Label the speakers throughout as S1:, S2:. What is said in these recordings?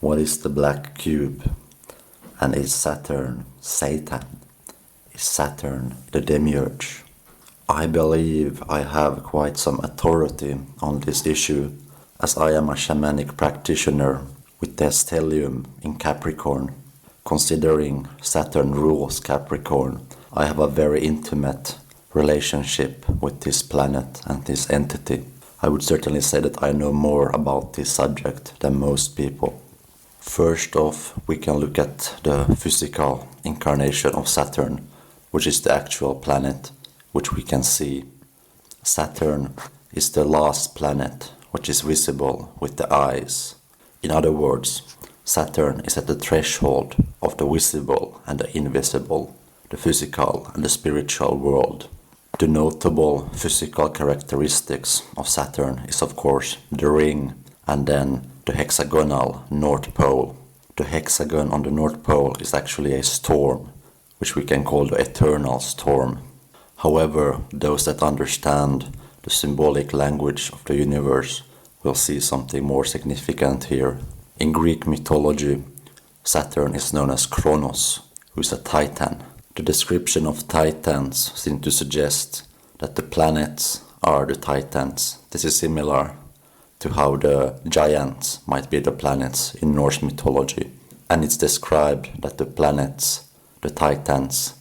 S1: What is the black cube? And is Saturn Satan? Is Saturn the demiurge? I believe I have quite some authority on this issue, as I am a shamanic practitioner with the stellium in Capricorn. Considering Saturn rules Capricorn, I have a very intimate relationship with this planet and this entity. I would certainly say that I know more about this subject than most people. First off, we can look at the physical incarnation of Saturn, which is the actual planet which we can see. Saturn is the last planet which is visible with the eyes. In other words, Saturn is at the threshold of the visible and the invisible, the physical and the spiritual world. The notable physical characteristics of Saturn is of course the ring and then the hexagonal North Pole. The hexagon on the North Pole is actually a storm, which we can call the eternal storm. However, those that understand the symbolic language of the universe will see something more significant here. In Greek mythology, Saturn is known as Kronos, who is a titan. The description of titans seems to suggest that the planets are the titans. This is similar to how the giants might be the planets in Norse mythology. And it's described that the planets, the titans,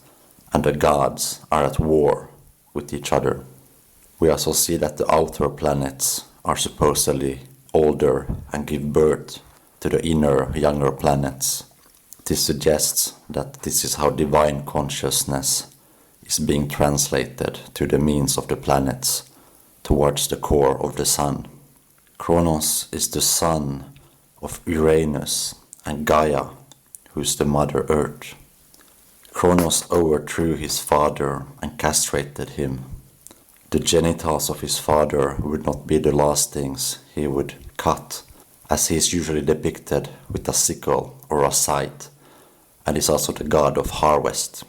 S1: and the gods are at war with each other. We also see that the outer planets are supposedly older and give birth to the inner, younger planets. This suggests that this is how divine consciousness is being translated to the means of the planets towards the core of the sun. Kronos is the son of Uranus and Gaia, who is the Mother Earth. Kronos overthrew his father and castrated him. The genitals of his father would not be the last things he would cut, as he is usually depicted with a sickle or a scythe, and is also the god of harvest.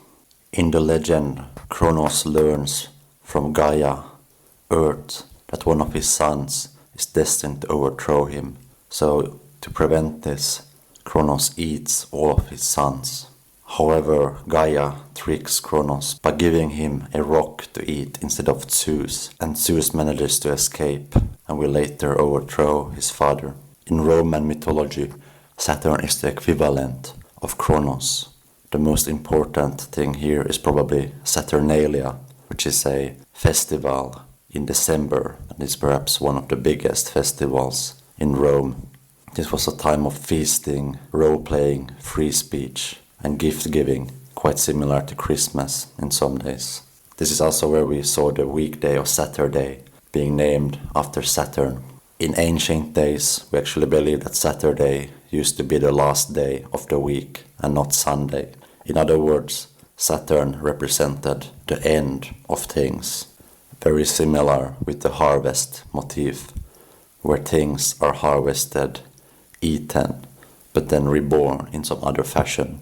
S1: In the legend, Kronos learns from Gaia, Earth, that one of his sons is destined to overthrow him. So, to prevent this, Kronos eats all of his sons. However, Gaia tricks Kronos by giving him a rock to eat instead of Zeus, and Zeus manages to escape and will later overthrow his father. In Roman mythology, Saturn is the equivalent of Kronos. The most important thing here is probably Saturnalia, which is a festival in December and is perhaps one of the biggest festivals in Rome. This was a time of feasting, role-playing, free speech, and gift-giving, quite similar to Christmas in some days. This is also where we saw the weekday of Saturday being named after Saturn. In ancient days, we actually believe that Saturday used to be the last day of the week and not Sunday. In other words, Saturn represented the end of things. Very similar with the harvest motif, where things are harvested, eaten, but then reborn in some other fashion.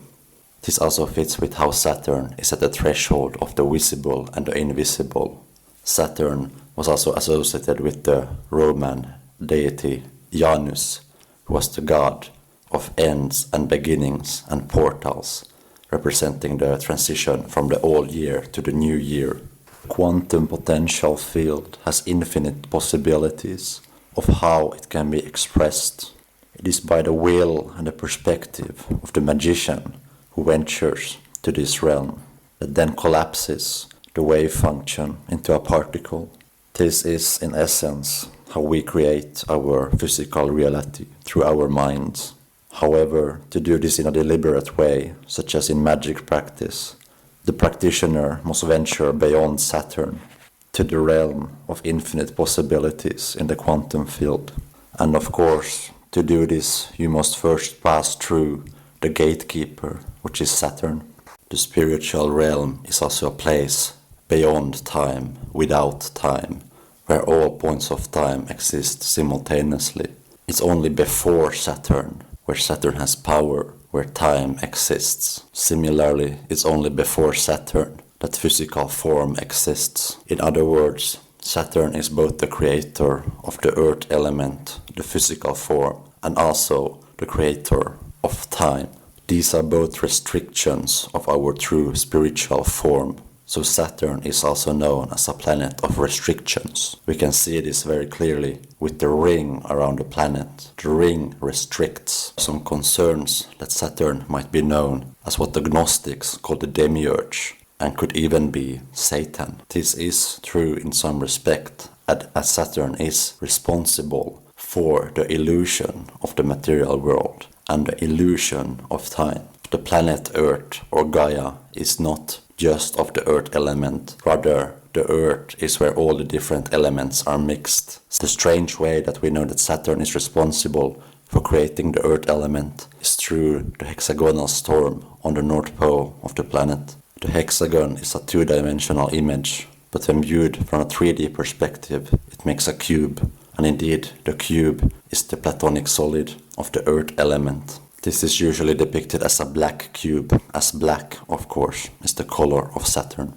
S1: This also fits with how Saturn is at the threshold of the visible and the invisible. Saturn was also associated with the Roman deity Janus, who was the god of ends and beginnings and portals, representing the transition from the old year to the new year. Quantum potential field has infinite possibilities of how it can be expressed. It is by the will and the perspective of the magician who ventures to this realm that then collapses the wave function into a particle. This is, in essence, how we create our physical reality through our minds. However, to do this in a deliberate way, such as in magic practice, the practitioner must venture beyond Saturn to the realm of infinite possibilities in the quantum field. And of course, to do this, you must first pass through the gatekeeper, which is Saturn. The spiritual realm is also a place beyond time, without time, where all points of time exist simultaneously. It's only before Saturn, where Saturn has power, where time exists. Similarly, it's only before Saturn that physical form exists. In other words, Saturn is both the creator of the earth element, the physical form, and also the creator of time. These are both restrictions of our true spiritual form. So Saturn is also known as a planet of restrictions. We can see this very clearly with the ring around the planet. The ring restricts some concerns that Saturn might be known as what the Gnostics call the demiurge, and could even be Satan. This is true in some respect, as Saturn is responsible for the illusion of the material world and the illusion of time. The planet Earth, or Gaia, is not just of the earth element. Rather, the earth is where all the different elements are mixed. The strange way that we know that Saturn is responsible for creating the earth element is through the hexagonal storm on the north pole of the planet. The hexagon is a two-dimensional image, but when viewed from a 3D perspective, it makes a cube. And indeed, the cube is the platonic solid of the earth element. This is usually depicted as a black cube, as black, of course, is the color of Saturn.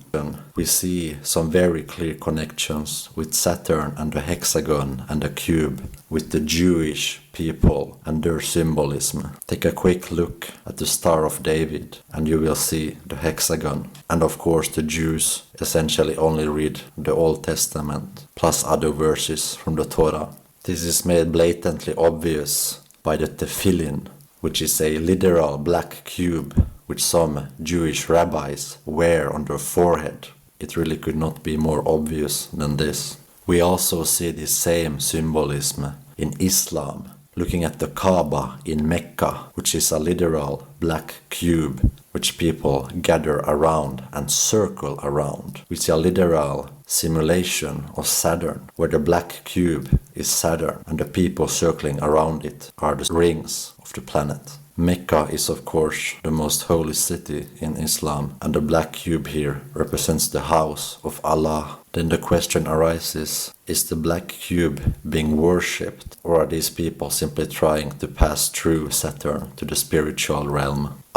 S1: We see some very clear connections with Saturn and the hexagon and the cube, with the Jewish people and their symbolism. Take a quick look at the Star of David and you will see the hexagon. And of course the Jews essentially only read the Old Testament, plus other verses from the Torah. This is made blatantly obvious by the tefillin, which is a literal black cube which some Jewish rabbis wear on their forehead. It really could not be more obvious than this. We also see the same symbolism in Islam, looking at the Kaaba in Mecca, which is a literal black cube which people gather around and circle around. We see a literal simulation of Saturn, where the black cube is Saturn and the people circling around it are the rings of the planet. Mecca is of course the most holy city in Islam, and the black cube here represents the house of Allah. Then the question arises, is the black cube being worshipped, or are these people simply trying to pass through Saturn to the spiritual realm?